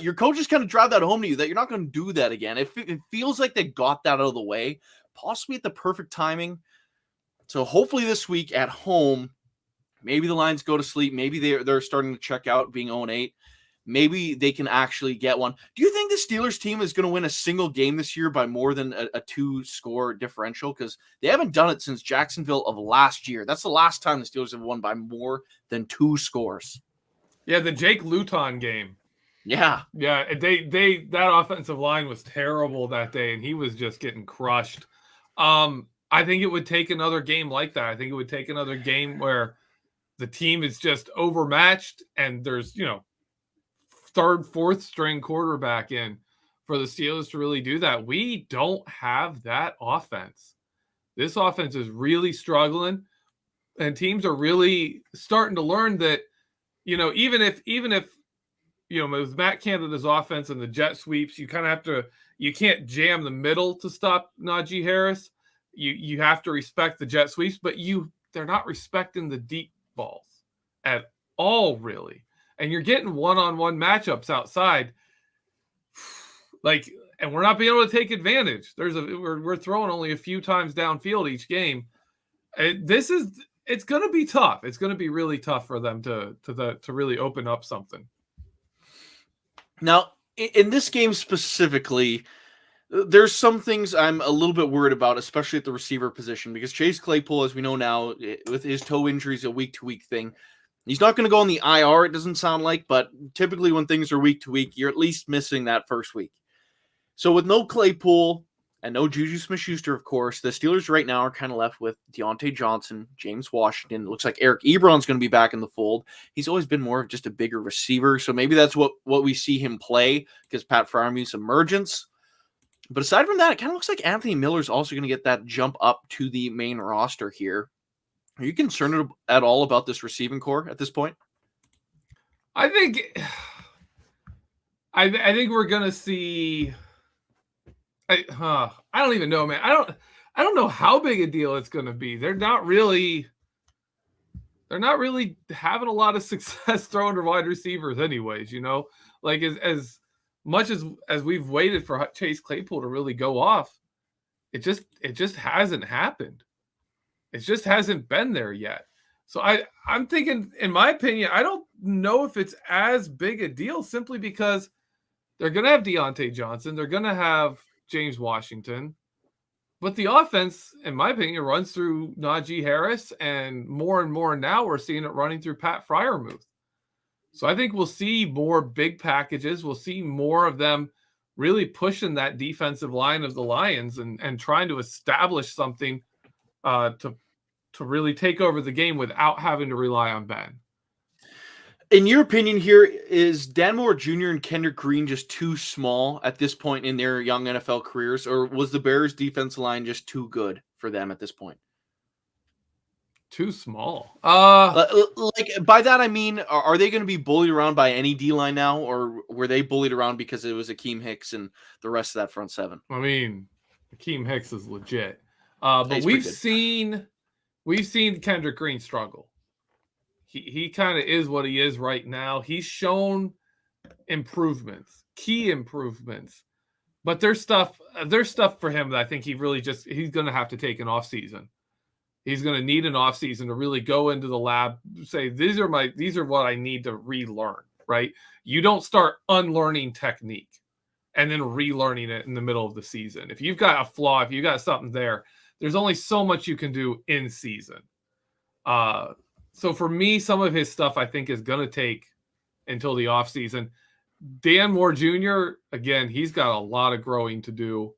your coaches kind of drive that home to you that you're not going to do that again. It feels like they got that out of the way, possibly at the perfect timing. So hopefully this week at home, maybe the Lions go to sleep. Maybe they're starting to check out being 0-8. Maybe they can actually get one. Do you think the Steelers team is going to win a single game this year by more than a 2-score differential? Because they haven't done it since Jacksonville of last year. That's the last time the Steelers have won by more than 2 scores. Yeah, the Jake Luton game. Yeah. Yeah, that offensive line was terrible that day, and he was just getting crushed. I think it would take another game like that. I think it would take another game where the team is just overmatched and there's, 3rd, 4th string quarterback in for the Steelers to really do that. We don't have that offense. This offense is really struggling, and teams are really starting to learn that, even if with Matt Canada's offense and the jet sweeps, you kind of you can't jam the middle to stop Najee Harris. You have to respect the jet sweeps, but they're not respecting the deep balls at all, really. And you're getting one-on-one matchups outside, and we're not being able to take advantage. We're throwing only a few times downfield each game. It's going to be tough. It's going to be really tough for them to really open up something. Now, in this game specifically, there's some things I'm a little bit worried about, especially at the receiver position, because Chase Claypool, as we know now, with his toe injury, is a week-to-week thing. He's not going to go on the IR, it doesn't sound like, but typically when things are week-to-week, you're at least missing that first week. So with no Claypool and no Juju Smith-Schuster, of course, the Steelers right now are kind of left with Deontay Johnson, James Washington. It looks like Eric Ebron's going to be back in the fold. He's always been more of just a bigger receiver, so maybe that's what we see him play, because Pat Fryermuth's emergence. But aside from that, it kind of looks like Anthony Miller's also going to get that jump up to the main roster here. Are you concerned at all about this receiving core at this point? I think we're going to see. I don't even know, man. I don't know how big a deal it's going to be. They're not really having a lot of success throwing to wide receivers, anyways. Like as much as we've waited for Chase Claypool to really go off, it just hasn't happened. It just hasn't been there yet. So I'm thinking, in my opinion, I don't know if it's as big a deal, simply because they're going to have Deontay Johnson. They're going to have James Washington. But the offense, in my opinion, runs through Najee Harris, and more now we're seeing it running through Pat Fryermuth. So I think we'll see more big packages. We'll see more of them really pushing that defensive line of the Lions and trying to establish something to really take over the game without having to rely on Ben. In your opinion here, is Dan Moore Jr. and Kendrick Green just too small at this point in their young NFL careers, or was the Bears defensive line just too good for them at this point? Too small. Like by that I mean, are they going to be bullied around by any D-line now, or were they bullied around because it was Akeem Hicks and the rest of that front seven? I mean, Akeem Hicks is legit. But we've seen we've seen Kendrick Green struggle. He kind of is what he is right now. He's shown improvements, key improvements, but there's stuff for him that I think he's going to have to take an off season. He's going to need an off season to really go into the lab, say, these are what I need to relearn, right? You don't start unlearning technique and then relearning it in the middle of the season. If you've got a flaw, if you got something there's only so much you can do in season. So for me, some of his stuff I think is going to take until the off season. Dan Moore Jr., again, he's got a lot of growing to do.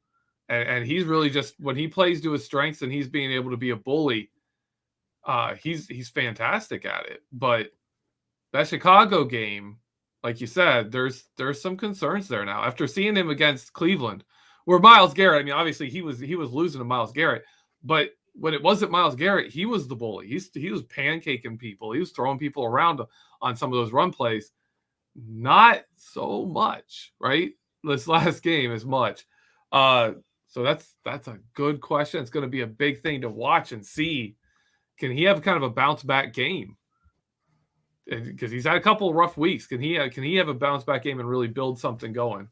And he's really just, when he plays to his strengths and he's being able to be a bully, he's fantastic at it. But that Chicago game, like you said, there's some concerns there now. After seeing him against Cleveland, where Myles Garrett, I mean, obviously he was losing to Myles Garrett, but when it wasn't Myles Garrett, he was the bully. He was pancaking people. He was throwing people around on some of those run plays. Not so much, right? This last game as much. So that's a good question. It's going to be a big thing to watch and see. Can he have kind of a bounce back game? Because he's had a couple of rough weeks. Can he have a bounce back game and really build something going?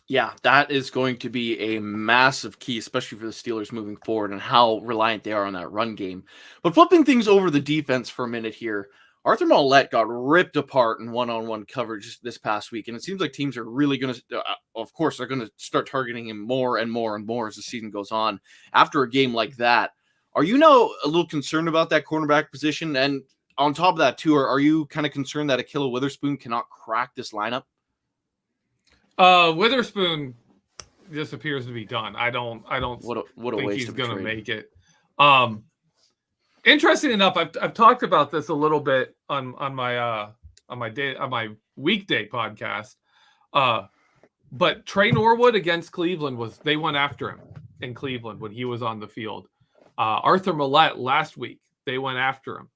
Yeah, that is going to be a massive key, especially for the Steelers moving forward and how reliant they are on that run game. But flipping things over the defense for a minute here, Arthur Maulet got ripped apart in one-on-one coverage this past week, and it seems like teams are really going to, of course, they're going to start targeting him more and more and more as the season goes on. After a game like that, are you now a little concerned about that cornerback position? And on top of that, too, are you kind of concerned that Ahkello Witherspoon cannot crack this lineup? Witherspoon just appears to be done. I don't what a think waste he's of going to trade. make it. Interesting enough, I've talked about this a little bit on my weekday podcast. But Trey Norwood against Cleveland they went after him in Cleveland when he was on the field. Arthur Maulet last week, they went after him.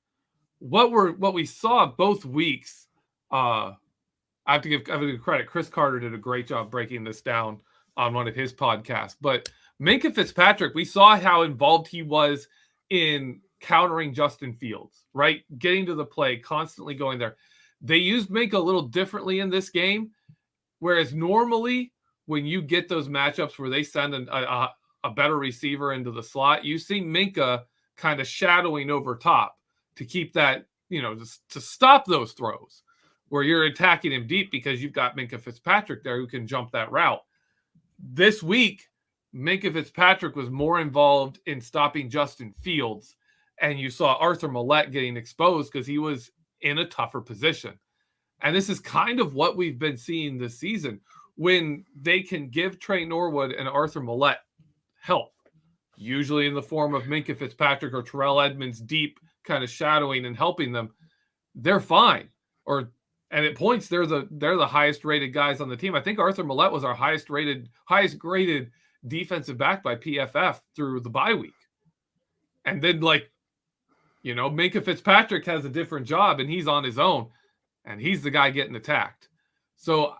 What we saw both weeks, I have to give credit. Chris Carter did a great job breaking this down on one of his podcasts. But Minkah Fitzpatrick, we saw how involved he was in countering Justin Fields, right? Getting to the play, constantly going there. They used Minkah a little differently in this game, whereas normally when you get those matchups where they send a better receiver into the slot, you see Minkah kind of shadowing over top to keep that, to stop those throws where you're attacking him deep because you've got Minkah Fitzpatrick there who can jump that route. This week, Minkah Fitzpatrick was more involved in stopping Justin Fields, and you saw Arthur Maulet getting exposed because he was in a tougher position. And this is kind of what we've been seeing this season when they can give Trey Norwood and Arthur Maulet help, usually in the form of Minkah Fitzpatrick or Terrell Edmonds deep kind of shadowing and helping them. They're fine. And at points, they're the highest rated guys on the team. I think Arthur Maulet was our highest graded defensive back by PFF through the bye week. And then Minkah Fitzpatrick has a different job and he's on his own and he's the guy getting attacked. So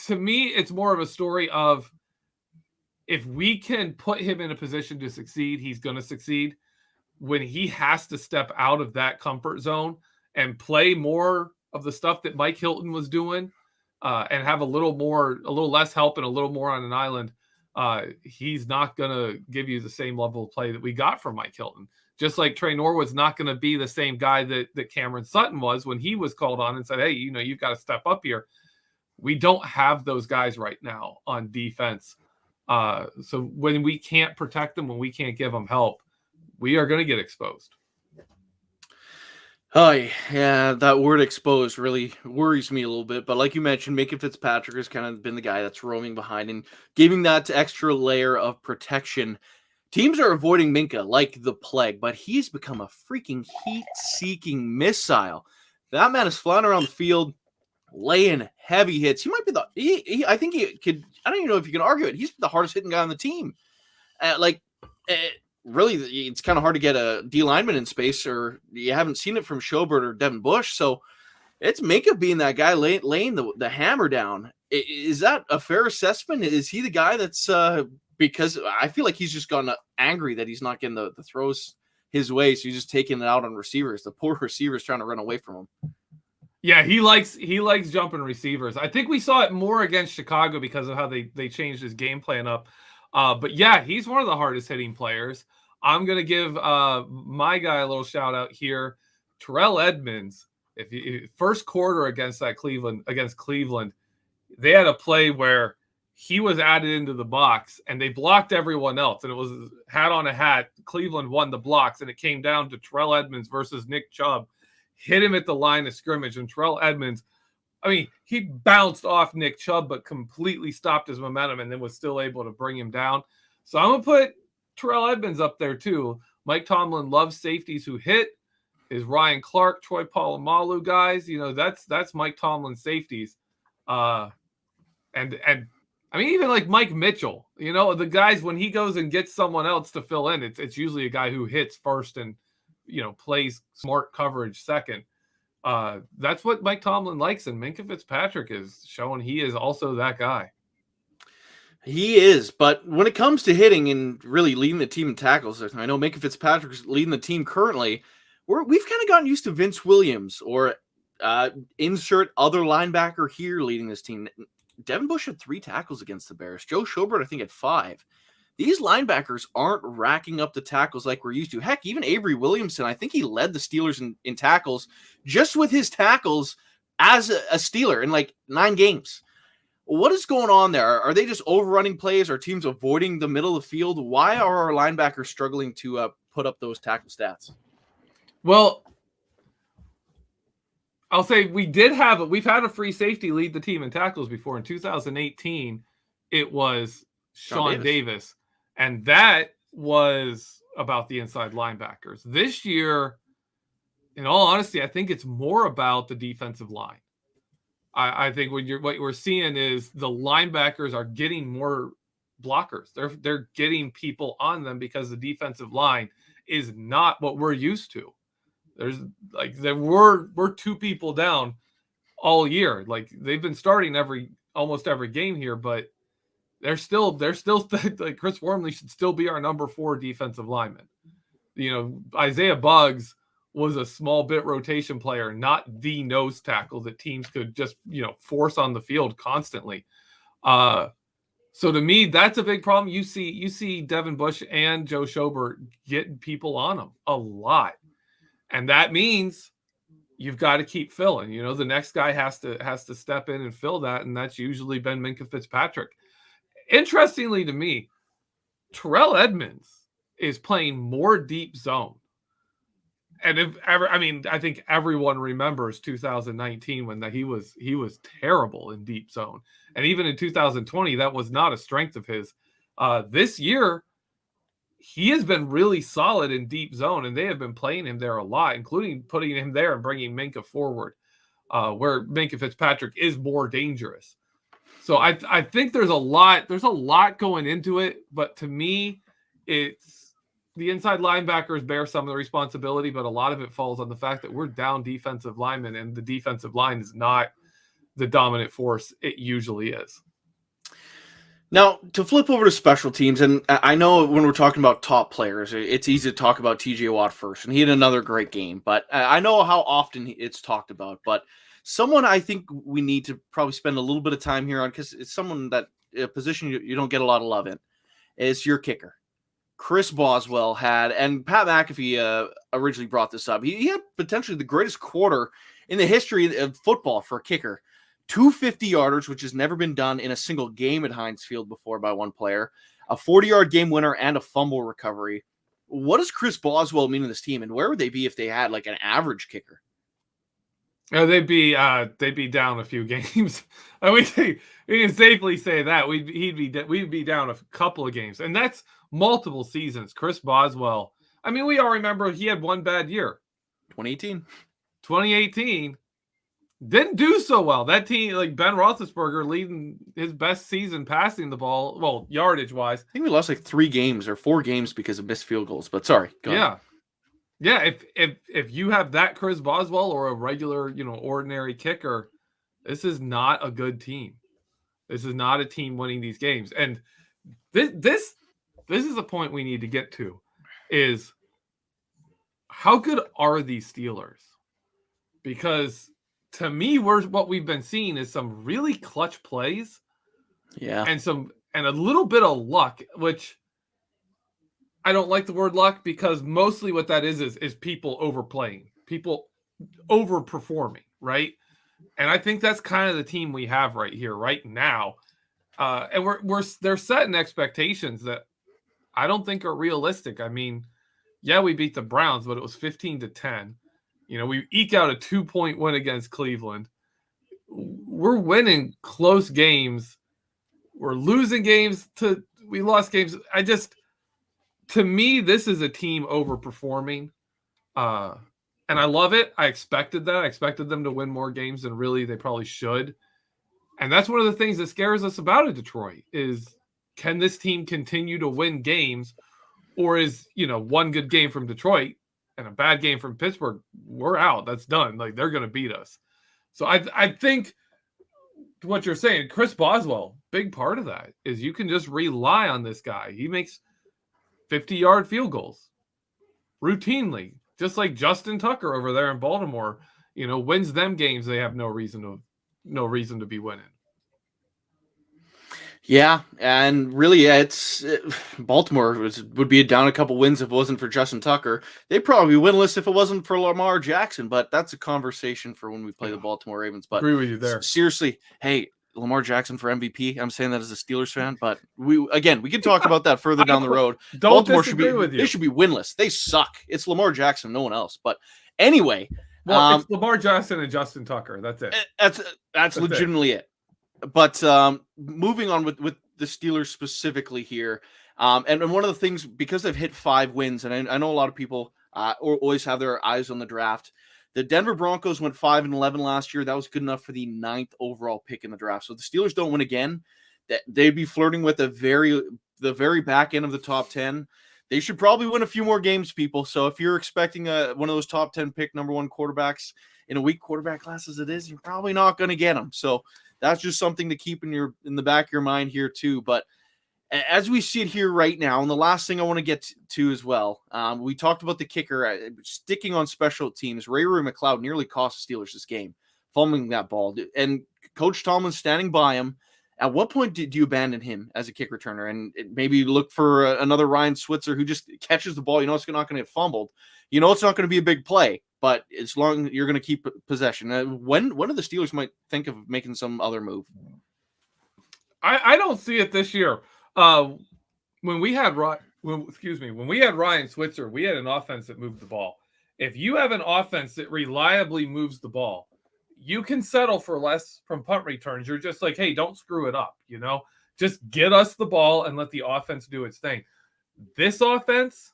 to me, it's more of a story of if we can put him in a position to succeed, he's going to succeed. When he has to step out of that comfort zone and play more of the stuff that Mike Hilton was doing and have a little less help and a little more on an island, he's not going to give you the same level of play that we got from Mike Hilton. Just like Trey Norwood's not going to be the same guy that Cameron Sutton was when he was called on and said, hey, you've got to step up here. We don't have those guys right now on defense. So when we can't protect them, when we can't give them help, we are going to get exposed. Oh, yeah, that word exposed really worries me a little bit. But like you mentioned, Minkah Fitzpatrick has kind of been the guy that's roaming behind and giving that extra layer of protection. Teams are avoiding Minkah like the plague, but he's become a freaking heat-seeking missile. That man is flying around the field, laying heavy hits. He might be I think he could, I don't even know if you can argue it. He's the hardest hitting guy on the team. Really, it's kind of hard to get a D lineman in space, or you haven't seen it from Schobert or Devin Bush. So it's Minkah being that guy laying the hammer down. Is that a fair assessment? Is he the guy that's because I feel like he's just gotten angry that he's not getting the throws his way. So he's just taking it out on receivers. The poor receivers trying to run away from him. Yeah, he likes jumping receivers. I think we saw it more against Chicago because of how they changed his game plan up. But yeah, he's one of the hardest hitting players. I'm gonna give my guy a little shout out here, Terrell Edmonds. If first quarter against Cleveland, they had a play where he was added into the box and they blocked everyone else, and it was hat on a hat. Cleveland won the blocks, and it came down to Terrell Edmonds versus Nick Chubb. Hit him at the line of scrimmage, and Terrell Edmonds, I mean, he bounced off Nick Chubb, but completely stopped his momentum and then was still able to bring him down. So I'm going to put Terrell Edmonds up there too. Mike Tomlin loves safeties who hit. His Ryan Clark, Troy Polamalu guys, that's Mike Tomlin's safeties. And I mean, even like Mike Mitchell, the guys, when he goes and gets someone else to fill in, it's usually a guy who hits first and, plays smart coverage second. That's what Mike Tomlin likes, and Minkah Fitzpatrick is showing he is also that guy. He is, but when it comes to hitting and really leading the team in tackles, I know Minkah Fitzpatrick's leading the team currently. We've kind of gotten used to Vince Williams or insert other linebacker here leading this team. Devin Bush had 3 tackles against the Bears. Joe Schobert, I think, had 5. These linebackers aren't racking up the tackles like we're used to. Heck, even Avery Williamson, I think he led the Steelers in tackles just with his tackles as a Steeler in like 9 games. What is going on there? Are they just overrunning plays? Are teams avoiding the middle of the field? Why are our linebackers struggling to put up those tackle stats? Well, I'll say we've had a free safety lead the team in tackles before. In 2018, it was Sean Davis. And that was about the inside linebackers. This year, in all honesty, I think it's more about the defensive line. I think what we're seeing is the linebackers are getting more blockers. They're getting people on them because the defensive line is not what we're used to. We're 2 people down all year. Like, they've been starting almost every game here, but they're still like Chris Wormley should still be our number 4 defensive lineman. Isaiah Buggs was a small bit rotation player, not the nose tackle that teams could just, force on the field constantly. So to me, that's a big problem. You see Devin Bush and Joe Schobert getting people on them a lot. And that means you've got to keep filling. The next guy has to step in and fill that, and that's usually been Minkah Fitzpatrick. Interestingly to me, Terrell Edmonds is playing more deep zone. And I think everyone remembers 2019 when he was terrible in deep zone. And even in 2020, that was not a strength of his. This year, he has been really solid in deep zone, and they have been playing him there a lot, including putting him there and bringing Minkah forward, where Minkah Fitzpatrick is more dangerous. So I think there's a lot going into it, but to me, it's the inside linebackers bear some of the responsibility, but a lot of it falls on the fact that we're down defensive linemen, and the defensive line is not the dominant force it usually is. Now, to flip over to special teams, and I know when we're talking about top players, it's easy to talk about TJ Watt first, and he had another great game, but I know how often it's talked about, but someone I think we need to probably spend a little bit of time here on, because it's someone that a position you don't get a lot of love in, is your kicker. Chris Boswell had, and Pat McAfee originally brought this up, he had potentially the greatest quarter in the history of football for a kicker. 2 50-yarders, which has never been done in a single game at Heinz Field before by one player, a 40-yard game winner, and a fumble recovery. What does Chris Boswell mean to this team, and where would they be if they had like an average kicker? They'd be down a few games. We can safely say that we'd be down a couple of games, and that's multiple seasons. Chris Boswell. I mean, we all remember he had one bad year, 2018. Didn't do so well. That team, like Ben Roethlisberger, leading his best season passing the ball, well, yardage wise. I think we lost like 3 games or 4 games because of missed field goals. But sorry, go ahead. Yeah. If you have that Chris Boswell or a regular, ordinary kicker, this is not a good team. This is not a team winning these games. And this is the point we need to get to, is how good are these Steelers? Because to me, what we've been seeing is some really clutch plays, and a little bit of luck, which I don't like the word luck, because mostly what that is people overplaying, people overperforming, right? And I think that's kind of the team we have right here, right now. And they're setting expectations that I don't think are realistic. I mean, yeah, we beat the Browns, but it was 15-10. We eke out a 2-point win against Cleveland. We're winning close games. We're losing games we lost games. To me, this is a team overperforming. And I love it. I expected that. I expected them to win more games than really they probably should. And that's one of the things that scares us about Detroit is, can this team continue to win games, or is, one good game from Detroit and a bad game from Pittsburgh, we're out. That's done. Like, they're going to beat us. So I think what you're saying, Chris Boswell, big part of that is you can just rely on this guy. He makes 50-yard field goals routinely, just like Justin Tucker over there in Baltimore, wins them games they have no reason to be winning. Yeah, and really, it's Baltimore would be down a couple wins if it wasn't for Justin Tucker. They'd probably be winless if it wasn't for Lamar Jackson, but that's a conversation for when we play the Baltimore Ravens. But agree with you there. Seriously, hey, Lamar Jackson for MVP. I'm saying that as a Steelers fan, but we can talk about that further down the road. Baltimore should be with you. They should be winless. They suck. It's Lamar Jackson, no one else. But anyway, it's Lamar Jackson and Justin Tucker. That's it. That's legitimately it. But moving on with the Steelers specifically here, and one of the things, because they've hit 5 wins, and I know a lot of people always have their eyes on the draft. The Denver Broncos went 5-11 last year. That was good enough for the 9th overall pick in the draft. So if the Steelers don't win again, they'd be flirting with the very back end of the top 10. They should probably win a few more games, people. So if you're expecting one of those top 10 pick number 1 quarterbacks in a weak quarterback class as it is, you're probably not going to get them. So that's just something to keep in the back of your mind here too. But as we see it here right now, and the last thing I want to get to as well, we talked about the kicker sticking on special teams. Ray McLeod nearly cost the Steelers this game, fumbling that ball, and Coach Tomlin standing by him. At what point do you abandon him as a kick returner and maybe look for another Ryan Switzer who just catches the ball? It's not going to get fumbled. It's not going to be a big play, but as long as you're going to keep possession. When do the Steelers might think of making some other move? I don't see it this year. When we had Ryan Switzer, we had an offense that moved the ball. If you have an offense that reliably moves the ball, you can settle for less from punt returns. You're just like, hey, don't screw it up. Just get us the ball and let the offense do its thing. This offense,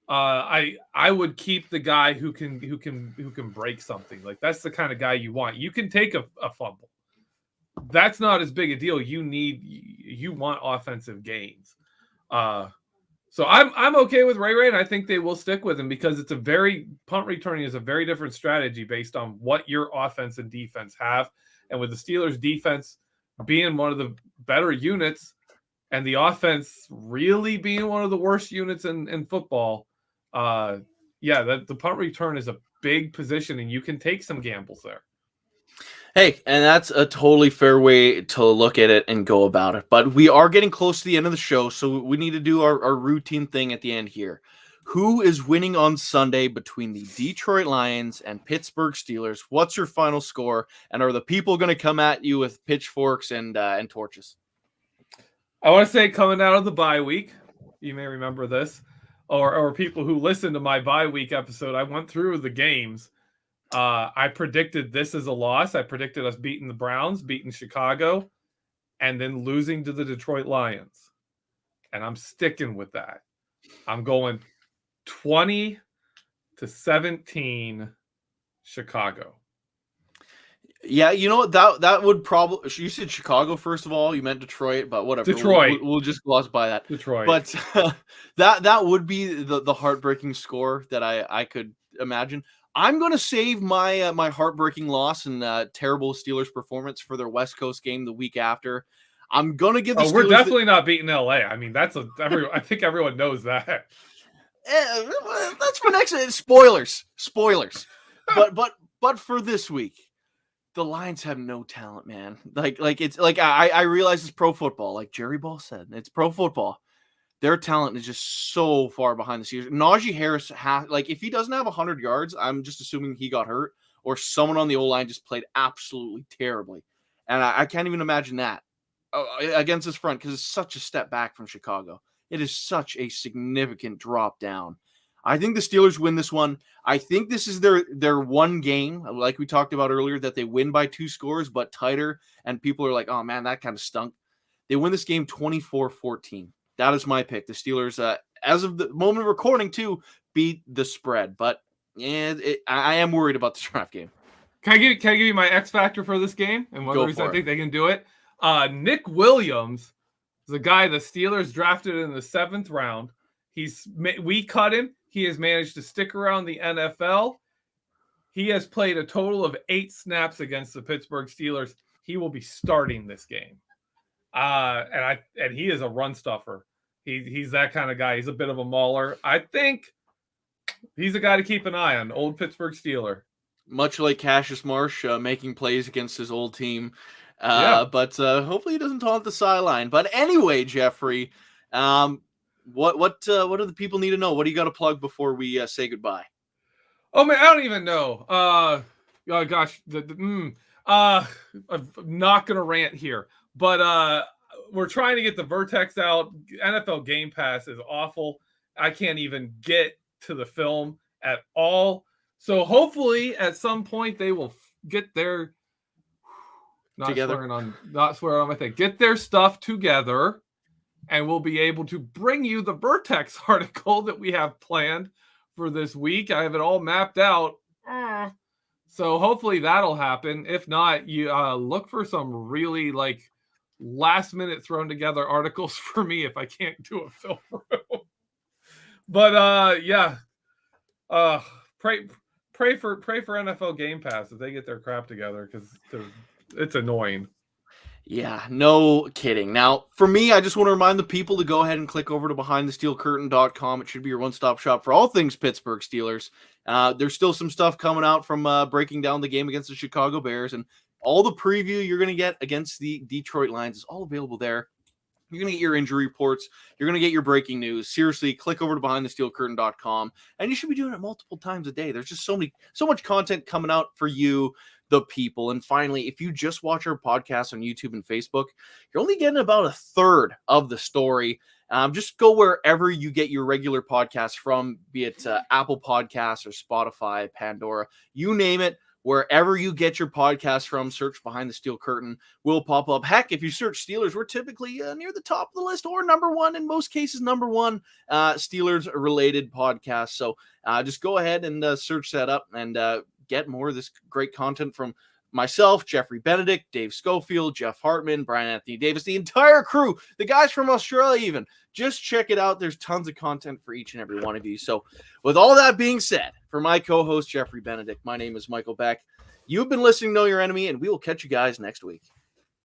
I would keep the guy who can break something. Like, that's the kind of guy you want. You can take a fumble. That's not as big a deal. You want offensive gains. So I'm okay with Ray, and I think they will stick with him because punt returning is a very different strategy based on what your offense and defense have. And with the Steelers defense being one of the better units and the offense really being one of the worst units in football, the punt return is a big position and you can take some gambles there. Hey, and that's a totally fair way to look at it and go about it. But we are getting close to the end of the show, so we need to do our routine thing at the end here. Who is winning on Sunday between the Detroit Lions and Pittsburgh Steelers? What's your final score? And are the people going to come at you with pitchforks and torches? I want to say, coming out of the bye week, you may remember this, or people who listen to my bye week episode, I went through the games. I predicted this as a loss. I predicted us beating the Browns, beating Chicago, and then losing to the Detroit Lions. And I'm sticking with that. I'm going 20-17 Chicago. Yeah, that would probably. You said Chicago first of all. You meant Detroit, but whatever. Detroit. We'll just gloss by that. Detroit. But that would be the heartbreaking score that I could imagine. I'm going to save my my heartbreaking loss and terrible Steelers performance for their West Coast game the week after. I'm going to give the Steelers... we're definitely not beating LA. I mean, I think everyone knows that. That's for next. Spoilers. But for this week, the Lions have no talent, man. Like it's like I realize it's pro football. Like Jerry Ball said, it's pro football. Their talent is just so far behind the Steelers. Najee Harris, if he doesn't have 100 yards, I'm just assuming he got hurt or someone on the O-line just played absolutely terribly. And I can't even imagine that against this front because it's such a step back from Chicago. It is such a significant drop down. I think the Steelers win this one. I think this is their one game, like we talked about earlier, that they win by 2 scores, but tighter. And people are like, oh, man, that kind of stunk. They win this game 24-14. That is my pick. The Steelers, as of the moment of recording, too, beat the spread. But I am worried about the draft game. Can I give you my X factor for this game? And one of the reasons I think they can do it. Nick Williams is a guy the Steelers drafted in the 7th round. We cut him. He has managed to stick around the NFL. He has played a total of 8 snaps against the Pittsburgh Steelers. He will be starting this game. And he is a run stuffer. He's that kind of guy. He's a bit of a mauler. I think he's a guy to keep an eye on, old Pittsburgh Steeler. Much like Cassius Marsh making plays against his old team. But hopefully he doesn't taunt the sideline. But anyway, Geoffrey, what do the people need to know? What do you got to plug before we say goodbye? Oh man, I don't even know. Gosh, I'm not gonna rant here, but we're trying to get the Vertex out. NFL Game Pass is awful. I can't even get to the film at all. So hopefully at some point they will get their together. Not swearing on my thing. Get their stuff together, and we'll be able to bring you the Vertex article that we have planned for this week. I have it all mapped out. So hopefully that'll happen. If not, you look for some really last minute thrown together articles for me if I can't do a film room. But pray for NFL Game Pass if they get their crap together because it's annoying. Yeah, no kidding. Now, for me, I just want to remind the people to go ahead and click over to BehindTheSteelCurtain.com. It should be your one-stop shop for all things Pittsburgh Steelers. There's still some stuff coming out from breaking down the game against the Chicago Bears, and all the preview you're going to get against the Detroit Lions is all available there. You're going to get your injury reports. You're going to get your breaking news. Seriously, click over to BehindTheSteelCurtain.com, and you should be doing it multiple times a day. There's just so much content coming out for you, the people. And finally, if you just watch our podcast on YouTube and Facebook, you're only getting about a third of the story. Just go wherever you get your regular podcasts from, be it Apple Podcasts or Spotify, Pandora, you name it. Wherever you get your podcast from, search Behind the Steel Curtain. Will pop up. Heck, if you search Steelers, we're typically near the top of the list or number one, in most cases, number one Steelers-related podcast. So just go ahead and search that up and get more of this great content from myself, Geoffrey Benedict, Dave Schofield, Jeff Hartman, Brian Anthony Davis, the entire crew, the guys from Australia even. Just check it out. There's tons of content for each and every one of you. So with all that being said, for my co-host, Geoffrey Benedict, my name is Michael Beck. You've been listening to Know Your Enemy, and we will catch you guys next week.